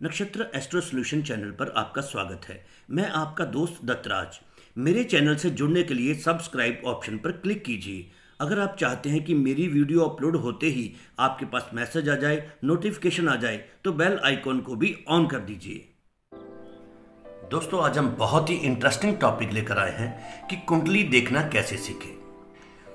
नक्षत्र astro solution channel पर आपका स्वागत है। मैं आपका दोस्त दत्तराज। मेरे चैनल से जुड़ने के लिए सब्सक्राइब ऑप्शन पर क्लिक कीजिए। अगर आप चाहते हैं कि मेरी वीडियो अपलोड होते ही आपके पास मैसेज आ जाए, नोटिफिकेशन आ जाए, तो बेल आइकॉन को भी ऑन कर दीजिए। दोस्तों, आज हम बहुत ही इंटरेस्टिंग टॉपिक लेकर आए हैं कि कुंडली देखना कैसे सीखें।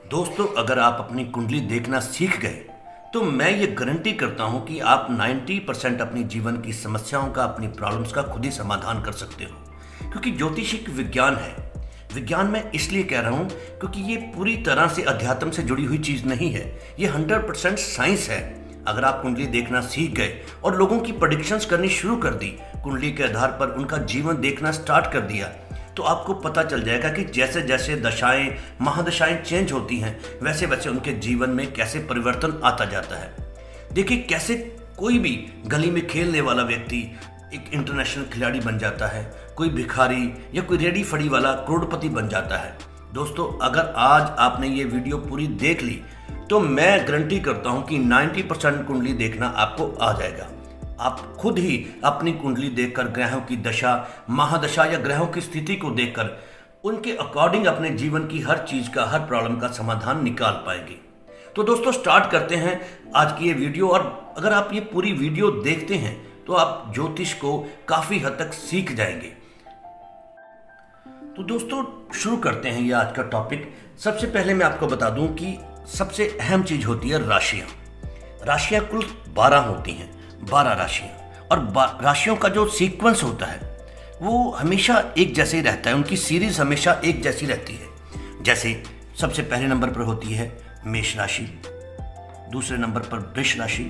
दोस्तों, अगर आप अपनी कुंडली देखना सीख गए तो मैं ये गारंटी करता हूं कि आप 90% अपनी जीवन की समस्याओं का, अपनी प्रॉब्लम्स का खुद ही समाधान कर सकते हो। क्योंकि ज्योतिष एक विज्ञान है। विज्ञान मैं इसलिए कह रहा हूं क्योंकि ये पूरी तरह से अध्यात्म से जुड़ी हुई चीज़ नहीं है। ये 100% साइंस है। अगर आप कुंडली देखना सीख गए और लोगों की प्रेडिक्शंस करनी शुरू कर दी, कुंडली के आधार पर उनका जीवन देखना स्टार्ट कर दिया, तो आपको पता चल जाएगा कि जैसे जैसे दशाएं, महादशाएं चेंज होती हैं, वैसे वैसे उनके जीवन में कैसे परिवर्तन आता जाता है। देखिए, कैसे कोई भी गली में खेलने वाला व्यक्ति एक इंटरनेशनल खिलाड़ी बन जाता है, कोई भिखारी या कोई रेडी फड़ी वाला करोड़पति बन जाता है। दोस्तों, अगर आज आपने ये वीडियो पूरी देख ली तो मैं गारंटी करता हूं कि 90% कुंडली देखना आपको आ जाएगा। आप खुद ही अपनी कुंडली देखकर ग्रहों की दशा, महादशा या ग्रहों की स्थिति को देखकर उनके अकॉर्डिंग अपने जीवन की हर चीज का, हर प्रॉब्लम का समाधान निकाल पाएंगे। तो दोस्तों, स्टार्ट करते हैं आज की ये वीडियो। और अगर आप ये पूरी वीडियो देखते हैं तो आप ज्योतिष को काफी हद तक सीख जाएंगे। तो दोस्तों, शुरू करते हैं ये आज का टॉपिक। सबसे पहले मैं आपको बता दूं कि सबसे अहम चीज होती है राशियां। राशियां कुल 12 होती हैं, 12 राशियां। और राशियों का जो सीक्वेंस होता है वो हमेशा एक जैसे ही रहता है। उनकी सीरीज हमेशा एक जैसी रहती है। जैसे सबसे पहले नंबर पर होती है मेष राशि, दूसरे नंबर पर वृष राशि,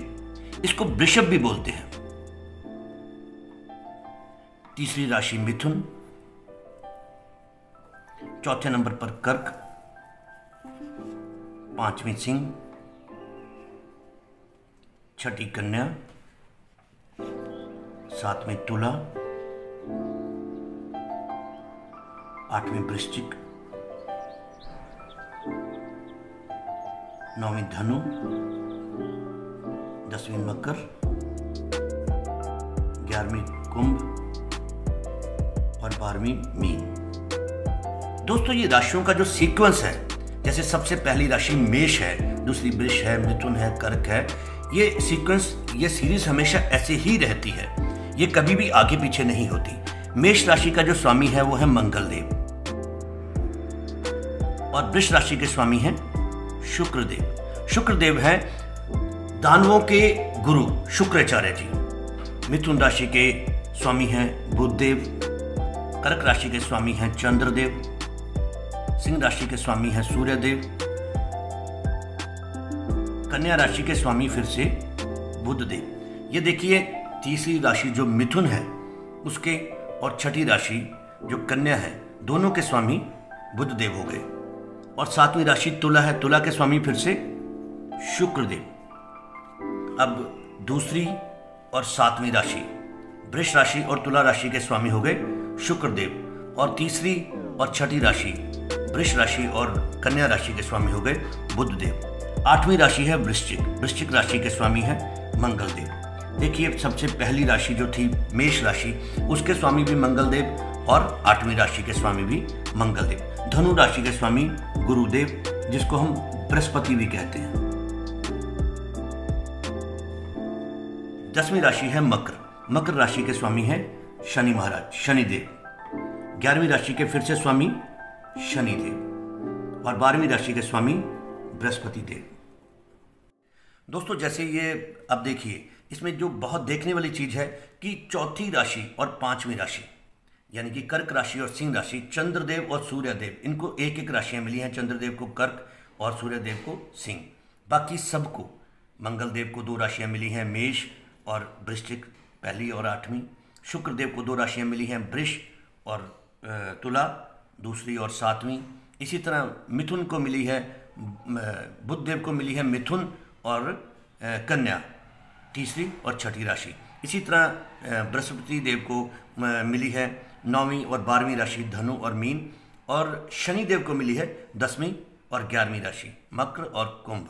इसको वृषभ भी बोलते हैं। तीसरी राशि मिथुन, चौथे नंबर पर कर्क, पांचवी सिंह, छठी कन्या, सातवीं तुला, आठवीं वृश्चिक, नौवीं धनु, 10वीं मकर, 11वीं कुंभ और 12वीं मीन। दोस्तों, ये राशियों का जो सीक्वेंस है, जैसे सबसे पहली राशि मेष है, दूसरी वृष है, मिथुन है, कर्क है, ये सीक्वेंस, ये सीरीज हमेशा ऐसे ही रहती है। ये कभी भी आगे पीछे नहीं होती। मेष राशि का जो स्वामी है वो है मंगलदेव और वृष राशि के स्वामी हैं शुक्रदेव। शुक्रदेव हैं दानवों के गुरु शुक्राचार्य जी। मिथुन राशि के स्वामी हैं बुधदेव, कर्क राशि के स्वामी हैं चंद्रदेव, सिंह राशि के स्वामी हैं सूर्यदेव, कन्या राशि के स्वामी फिर से बुधदेव। ये देखिए, तीसरी राशि जो मिथुन है उसके और छठी राशि जो कन्या है, दोनों के स्वामी बुधदेव हो गए। और सातवीं राशि तुला है, तुला के स्वामी फिर से शुक्रदेव। अब दूसरी और सातवीं राशि वृष राशि और तुला राशि के स्वामी हो गए शुक्रदेव। और तीसरी और छठी राशि वृष राशि और कन्या राशि के स्वामी हो गए बुधदेव। आठवीं राशि है वृश्चिक, वृश्चिक राशि के स्वामी है मंगलदेव। देखिए, सबसे पहली राशि जो थी मेष राशि, उसके स्वामी भी मंगलदेव और आठवीं राशि के स्वामी भी मंगलदेव। धनु राशि के स्वामी गुरुदेव, जिसको हम बृहस्पति भी कहते हैं। 10वीं राशि है मकर, मकर राशि के स्वामी है शनि महाराज, शनिदेव। 11वीं राशि के फिर से स्वामी शनिदेव और 12वीं राशि के स्वामी बृहस्पति देव। दोस्तों, जैसे ये अब देखिए, इसमें जो बहुत देखने वाली चीज है कि चौथी राशि और पांचवी राशि यानी कि कर्क राशि और सिंह राशि, चंद्रदेव और सूर्यदेव, इनको एक एक राशियां मिली हैं। चंद्रदेव को कर्क और सूर्यदेव को सिंह। बाकी सबको, मंगलदेव को 2 राशियां मिली हैं, मेष और वृश्चिक, पहली और 8वीं। शुक्रदेव को 2 राशियां मिली हैं, वृष और तुला, दूसरी और 7वीं। इसी तरह मिथुन को मिली है, बुधदेव को मिली है मिथुन और कन्या, तीसरी और छठी राशि। इसी तरह बृहस्पति देव को मिली है 9वीं और 12वीं राशि, धनु और मीन। और शनिदेव को मिली है 10वीं और 11वीं राशि, मकर और कुंभ।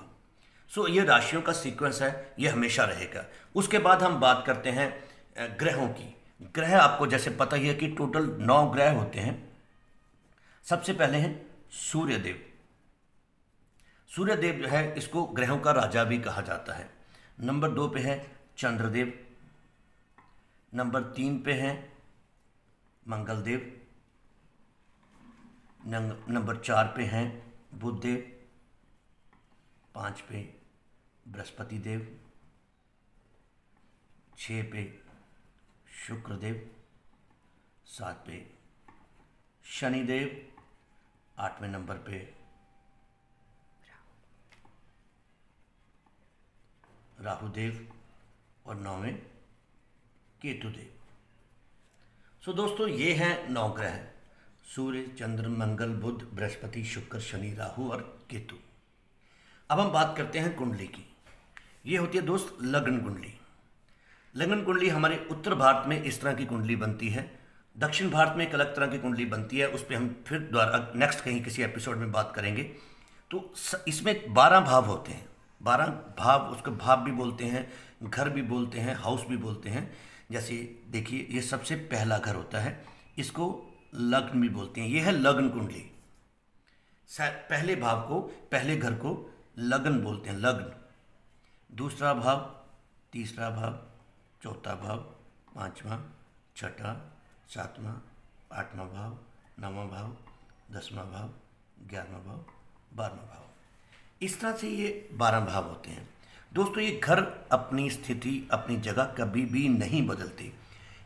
सो ये राशियों का सीक्वेंस है, ये हमेशा रहेगा। उसके बाद हम बात करते हैं ग्रहों की। ग्रह आपको जैसे पता ही है कि टोटल 9 ग्रह होते हैं। सबसे पहले हैं सूर्यदेव। सूर्यदेव जो है इसको ग्रहों का राजा भी कहा जाता है। नंबर 2 पे है चंद्रदेव। नंबर 3 पे है मंगलदेव। नंबर 4 पे हैं बुधदेव। 5 पे बृहस्पति देव। 6 पे शुक्रदेव। 7 पे शनिदेव। 8वें नंबर पे राहुदेव और 9वें केतुदेव। सो दोस्तों ये हैं 9 ग्रह, सूर्य, चंद्र, मंगल, बुध, बृहस्पति, शुक्र, शनि, राहु और केतु। अब हम बात करते हैं कुंडली की। ये होती है दोस्त लग्न कुंडली। लग्न कुंडली हमारे उत्तर भारत में इस तरह की कुंडली बनती है, दक्षिण भारत में एक अलग तरह की कुंडली बनती है। उस पर हम फिर द्वारा नेक्स्ट कहीं किसी एपिसोड में बात करेंगे। तो इसमें 12 भाव होते हैं। 12 भाव, उसको भाव भी बोलते हैं, घर भी बोलते हैं, हाउस भी बोलते हैं। जैसे देखिए ये सबसे पहला घर होता है, इसको लग्न भी बोलते हैं। ये है लग्न कुंडली। पहले भाव को, पहले घर को लग्न बोलते हैं, लग्न। दूसरा भाव, तीसरा भाव, चौथा भाव, 5वां, 6ठा, 7वां, 8वां भाव, 9वां भाव, 10वां भाव, 11वां भाव, 12वां भाव। इस तरह से ये 12 भाव होते हैं। दोस्तों ये घर अपनी स्थिति, अपनी जगह कभी भी नहीं बदलते।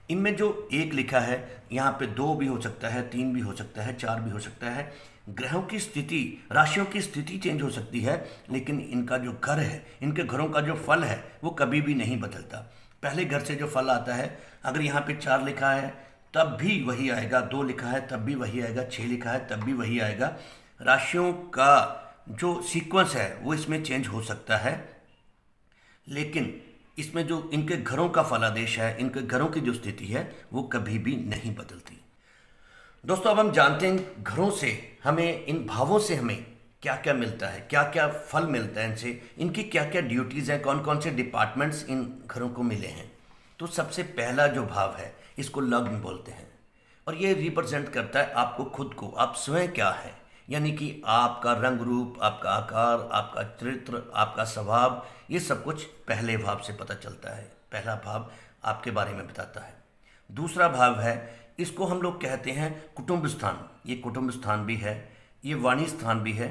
इनमें जो 1 लिखा है, यहाँ पे 2 भी हो सकता है, 3 भी हो सकता है, 4 भी हो सकता है। ग्रहों की स्थिति, राशियों की स्थिति चेंज हो सकती है, लेकिन इनका जो घर है, इनके घरों का जो फल है वो कभी भी नहीं बदलता। पहले घर से जो फल आता है, अगर यहाँ पे 4 लिखा है तब भी वही आएगा, 2 लिखा है तब भी वही आएगा, 6 लिखा है तब भी वही आएगा। राशियों का जो सीक्वेंस है वो इसमें चेंज हो सकता है, लेकिन इसमें जो इनके घरों का फलादेश है, इनके घरों की जो स्थिति है वो कभी भी नहीं बदलती। दोस्तों अब हम जानते हैं घरों से हमें, इन भावों से हमें क्या क्या मिलता है, क्या क्या फल मिलता है इनसे, इनकी क्या क्या ड्यूटीज़ हैं, कौन कौन से डिपार्टमेंट्स इन घरों को मिले हैं। तो सबसे पहला जो भाव है इसको लग्न बोलते हैं, और ये रिप्रेजेंट करता है आपको खुद को, आप स्वयं क्या है, यानी कि आपका रंग रूप, आपका आकार, आपका चरित्र, आपका स्वभाव, ये सब कुछ पहले भाव से पता चलता है। पहला भाव आपके बारे में बताता है। दूसरा भाव है, इसको हम लोग कहते हैं कुटुंब स्थान। ये कुटुंब स्थान भी है, ये वाणी स्थान भी है।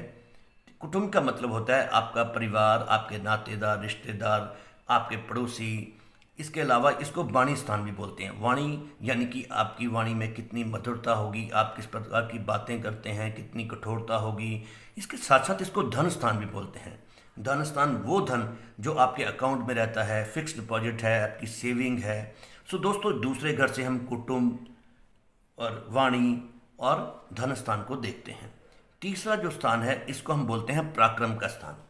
कुटुंब का मतलब होता है आपका परिवार, आपके नातेदार, रिश्तेदार, आपके पड़ोसी। इसके अलावा इसको वाणी स्थान भी बोलते हैं। वाणी यानी कि आपकी वाणी में कितनी मधुरता होगी, आप किस प्रकार की बातें करते हैं, कितनी कठोरता होगी। इसके साथ साथ इसको धन स्थान भी बोलते हैं। धन स्थान वो धन जो आपके अकाउंट में रहता है, फिक्स डिपॉजिट है, आपकी सेविंग है। सो दोस्तों दूसरे घर से हम कुटुंब और वाणी और धन स्थान को देखते हैं। तीसरा जो स्थान है इसको हम बोलते हैं पराक्रम का स्थान।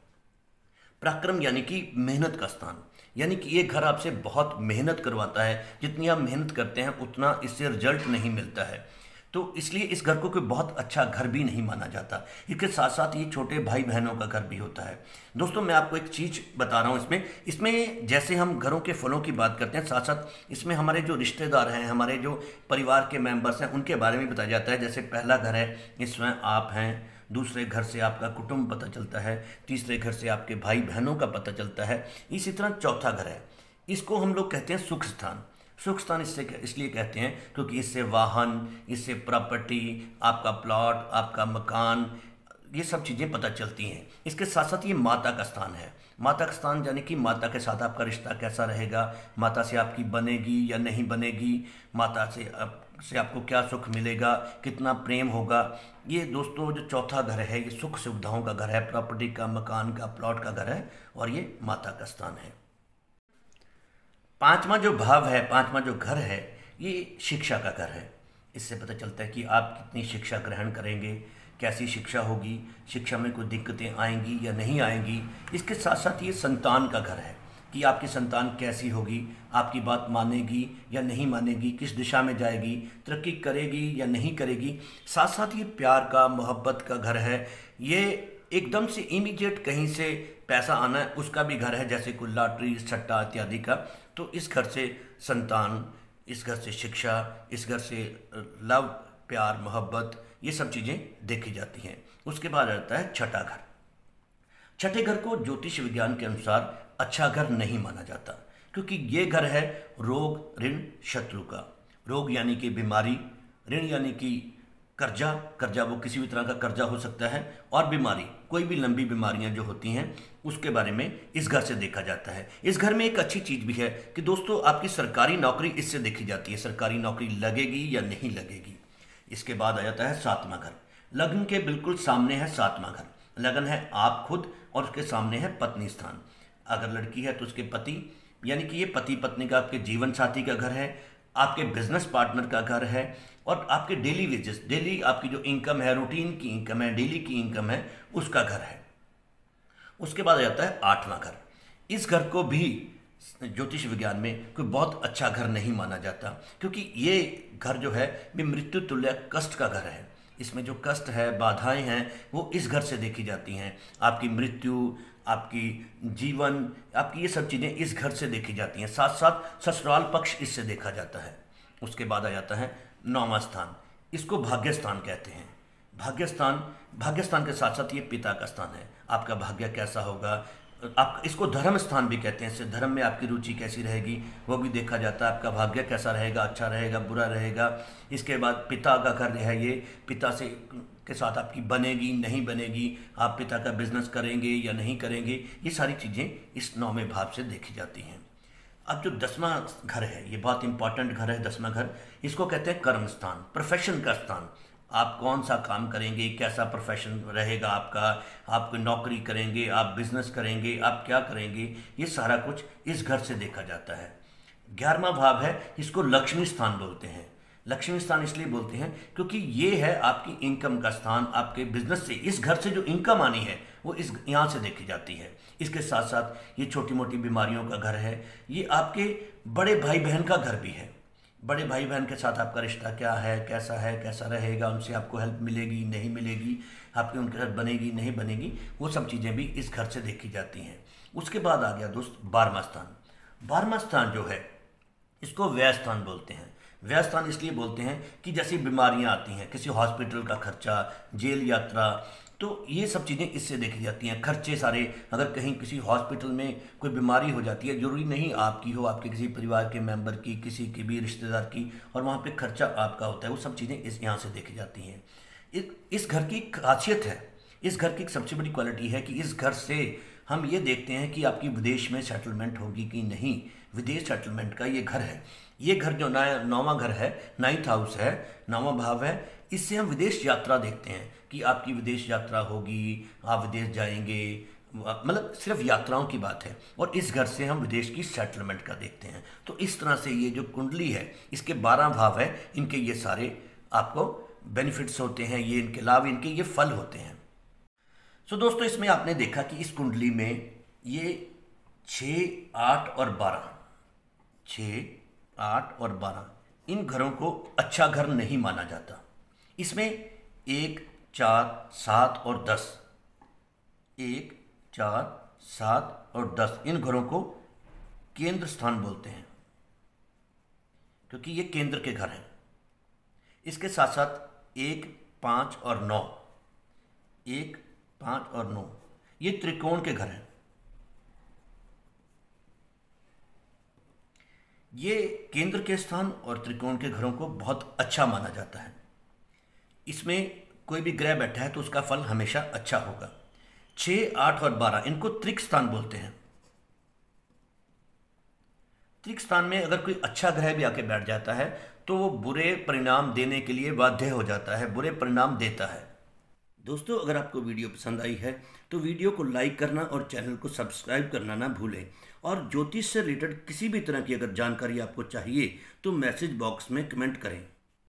पराक्रम यानी कि मेहनत का स्थान, यानी कि ये घर आपसे बहुत मेहनत करवाता है। जितनी आप मेहनत करते हैं उतना इससे रिजल्ट नहीं मिलता है, तो इसलिए इस घर को कोई बहुत अच्छा घर भी नहीं माना जाता। इसके साथ साथ ये छोटे भाई बहनों का घर भी होता है। दोस्तों मैं आपको एक चीज़ बता रहा हूँ, इसमें जैसे हम घरों के फलों की बात करते हैं, साथ साथ इसमें हमारे जो रिश्तेदार हैं, हमारे जो परिवार के मेंबर्स हैं, उनके बारे में बताया जाता है। जैसे पहला घर है, इसमें आप हैं। दूसरे घर से आपका कुटुंब पता चलता है। तीसरे घर से आपके भाई बहनों का पता चलता है। इसी तरह चौथा घर है, इसको हम लोग कहते हैं सुख स्थान। सुख स्थान इसलिए कहते हैं क्योंकि इससे वाहन, इससे प्रॉपर्टी, आपका प्लॉट, आपका मकान, ये सब चीज़ें पता चलती हैं। इसके साथ साथ ये माता का स्थान है। माता का स्थान यानी कि माता के साथ आपका रिश्ता कैसा रहेगा, माता से आपकी बनेगी या नहीं बनेगी, माता से आपको क्या सुख मिलेगा, कितना प्रेम होगा। ये दोस्तों जो चौथा घर है ये सुख सुविधाओं का घर है, प्रॉपर्टी का, मकान का, प्लॉट का घर है, और ये माता का स्थान है। पांचवा जो भाव है, पांचवा जो घर है, ये शिक्षा का घर है। इससे पता चलता है कि आप कितनी शिक्षा ग्रहण करेंगे, कैसी शिक्षा होगी, शिक्षा में कोई दिक्कतें आएंगी या नहीं आएंगी। इसके साथ साथ ये संतान का घर है कि आपकी संतान कैसी होगी, आपकी बात मानेगी या नहीं मानेगी, किस दिशा में जाएगी, तरक्की करेगी या नहीं करेगी। साथ साथ ये प्यार का, मोहब्बत का घर है। ये एकदम से इमीडिएट कहीं से पैसा आना है उसका भी घर है, जैसे कोई लॉटरी, सट्टा इत्यादि का। तो इस घर से संतान, इस घर से शिक्षा, इस घर से लव, प्यार, मोहब्बत, ये सब चीज़ें देखी जाती हैं। उसके बाद आता है छठा घर। छठे घर को ज्योतिष विज्ञान के अनुसार अच्छा घर नहीं माना जाता, क्योंकि ये घर है रोग, ऋण, शत्रु का। रोग यानी कि बीमारी, ऋण यानी कि कर्जा, कर्जा वो किसी भी तरह का कर्जा हो सकता है, और बीमारी, कोई भी लंबी बीमारियां जो होती हैं उसके बारे में इस घर से देखा जाता है। इस घर में एक अच्छी चीज़ भी है कि दोस्तों आपकी सरकारी नौकरी इससे देखी जाती है, सरकारी नौकरी लगेगी या नहीं लगेगी। इसके बाद आ जाता है सातवां घर। लग्न के बिल्कुल सामने है सातवां घर। लग्न है आप खुद और उसके सामने है पत्नी स्थान। अगर लड़की है तो उसके पति, यानी कि ये पति पत्नी का, आपके जीवन साथी का घर है, आपके बिजनेस पार्टनर का घर है, और आपके डेली वेजेस, डेली आपकी जो इनकम है, रूटीन की इनकम है, डेली की इनकम है, उसका घर है। उसके बाद आ जाता है आठवां घर। इस घर को भी ज्योतिष विज्ञान में कोई बहुत अच्छा घर नहीं माना जाता, क्योंकि ये घर जो है ये मृत्यु तुल्य कष्ट का घर है। इसमें जो कष्ट है, बाधाएं हैं, वो इस घर से देखी जाती हैं। आपकी मृत्यु, आपकी जीवन, आपकी ये सब चीज़ें इस घर से देखी जाती हैं। साथ साथ ससुराल पक्ष इससे देखा जाता है। उसके बाद आ जाता है नौवां स्थान। इसको भाग्य स्थान कहते हैं। भाग्य स्थान के साथ साथ ये पिता का स्थान है। आपका भाग्य कैसा होगा, आप इसको धर्म स्थान भी कहते हैं। इससे धर्म में आपकी रुचि कैसी रहेगी वो भी देखा जाता है। आपका भाग्य कैसा रहेगा, अच्छा रहेगा, बुरा रहेगा। इसके बाद पिता का घर है, ये पिता से के साथ आपकी बनेगी नहीं बनेगी, आप पिता का बिजनेस करेंगे या नहीं करेंगे, ये सारी चीज़ें इस नौवें भाव से देखी जाती हैं। अब जो 10वां घर है, ये बहुत इंपॉर्टेंट घर है 10वां घर। इसको कहते हैं कर्म स्थान, प्रोफेशन का स्थान। आप कौन सा काम करेंगे, कैसा प्रोफेशन रहेगा आपका, आप कोई नौकरी करेंगे, आप बिजनेस करेंगे, आप क्या करेंगे, ये सारा कुछ इस घर से देखा जाता है। 11वां भाव है, इसको लक्ष्मी स्थान बोलते हैं। लक्ष्मी स्थान इसलिए बोलते हैं क्योंकि ये है आपकी इनकम का स्थान। आपके बिजनेस से, इस घर से जो इनकम आनी है वो इस यहाँ से देखी जाती है। इसके साथ साथ ये छोटी मोटी बीमारियों का घर है। ये आपके बड़े भाई बहन का घर भी है। बड़े भाई बहन के साथ आपका रिश्ता क्या है, कैसा रहेगा, उनसे आपको हेल्प मिलेगी नहीं मिलेगी, आपकी उनके साथ बनेगी नहीं बनेगी, वो सब चीज़ें भी इस घर से देखी जाती हैं। उसके बाद आ गया दोस्त 12वां स्थान। 12वां स्थान जो है इसको व्यय स्थान बोलते हैं। व्यय स्थान इसलिए बोलते हैं कि जैसी बीमारियां आती हैं, किसी हॉस्पिटल का खर्चा, जेल यात्रा, तो ये सब चीज़ें इससे देखी जाती हैं। खर्चे सारे, अगर कहीं किसी हॉस्पिटल में कोई बीमारी हो जाती है, जरूरी नहीं आपकी हो, आपके किसी परिवार के मेंबर की, किसी की भी रिश्तेदार की, और वहाँ पे खर्चा आपका होता है, वो सब चीज़ें इस यहाँ से देखी जाती हैं। इस घर की खासियत है, इस घर की एक सबसे बड़ी क्वालिटी है कि इस घर से हम ये देखते हैं कि आपकी विदेश में सेटलमेंट होगी कि नहीं। विदेश सेटलमेंट का ये घर है। ये घर जो 9वां घर है, 9th हाउस है, 9वां भाव है, इससे हम विदेश यात्रा देखते हैं कि आपकी विदेश यात्रा होगी, आप विदेश जाएंगे, मतलब सिर्फ यात्राओं की बात है। और इस घर से हम विदेश की सेटलमेंट का देखते हैं। तो इस तरह से ये जो कुंडली है, इसके 12 भाव है, इनके ये सारे आपको बेनिफिट्स होते हैं, ये इनके लाभ, इनके ये फल होते हैं। सो दोस्तों, इसमें आपने देखा कि इस कुंडली में ये 6, 8 और 12, 6, 8 और 12 इन घरों को अच्छा घर नहीं माना जाता। इसमें 1, 4, 7 और 10, 1, 4, 7 और 10 इन घरों को केंद्र स्थान बोलते हैं, क्योंकि ये केंद्र के घर हैं। इसके साथ साथ 1, 5 और 9, 1, 5 और 9 ये त्रिकोण के घर हैं। ये केंद्र के स्थान और त्रिकोण के घरों को बहुत अच्छा माना जाता है। इसमें कोई भी ग्रह बैठा है तो उसका फल हमेशा अच्छा होगा। 6, 8 और 12 इनको त्रिक स्थान बोलते हैं। त्रिक स्थान में अगर कोई अच्छा ग्रह भी आके बैठ जाता है तो वो बुरे परिणाम देने के लिए बाध्य हो जाता है, बुरे परिणाम देता है। दोस्तों, अगर आपको वीडियो पसंद आई है तो वीडियो को लाइक करना और चैनल को सब्सक्राइब करना ना भूलें। और ज्योतिष से रिलेटेड किसी भी तरह की अगर जानकारी आपको चाहिए तो मैसेज बॉक्स में कमेंट करें।